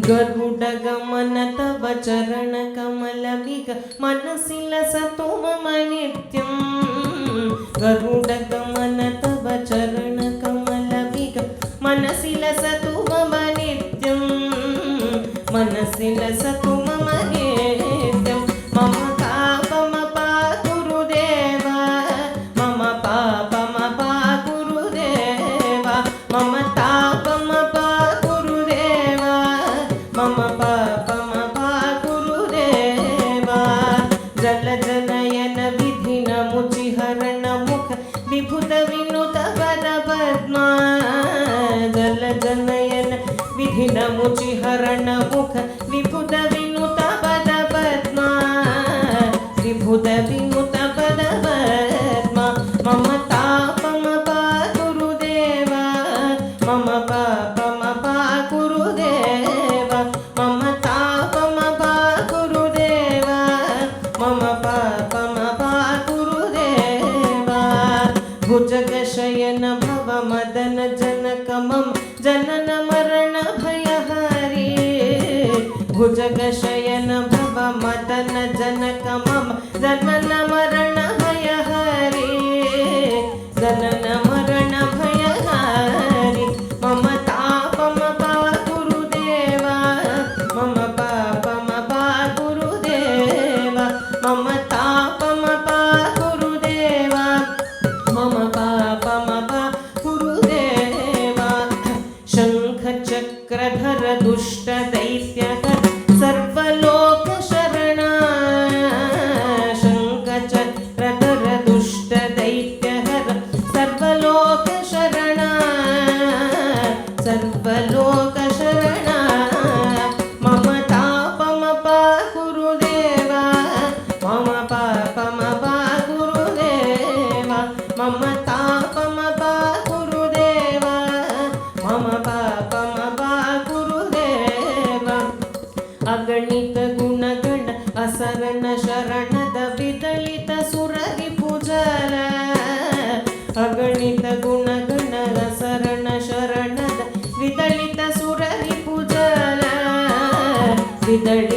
गरुड गमन तव चरण कमल विग मनसिलसतु मम नित्यं गरुड गमन तव चरण कमल विग मनसिलसतु मम नित्यं मनसिलसतु मम नित्यं मम पापम पा गुरुदेव मम पापम पा गुरुदेव मम तापम पा गुरुदेव मम पापम पा गुरुदेव जल जनयन विधिन मुचिहरण मुख विभुत विनुत पद पद्मा जल जनयन विधिन मुचिहरण मुख विभुत विनुत पद पद्मा विभुत विनुत पद पद्मा मम तापम पा गुरुदेव मम पापम पा गुरुदेव मम तापम पा गुरुदेव मम पापम पा गुरुदेव भुजगशयन भव मदन जनक मम जनन मरण भयहरि भुजगशयन भव मदन जनक मम जनन मरण भयहरि जनन मरण भयहरि मम तापम पा गुरुदेव मम पापम पा गुरुदेव मम तापम पा गुरुदेव मम पापम पा गुरुदेव शंख चक्रधर दुष्ट दैत्यहर सर्वलोक शरण शंख चक्रधर दुष्ट दैत्यहर सर्वलोक शरण सर्वलोक शरण मम तापम पा गुरुदेव मम पापम पा गुरुदेव मम तापम पा गुरुदेव मम पापम पा गुरुदेव अगणित गुणगण असरण शरणद विदलित सुररि पूजल अगणित गुणगण असरण शरणद विदलित सुररि पूजल विदलित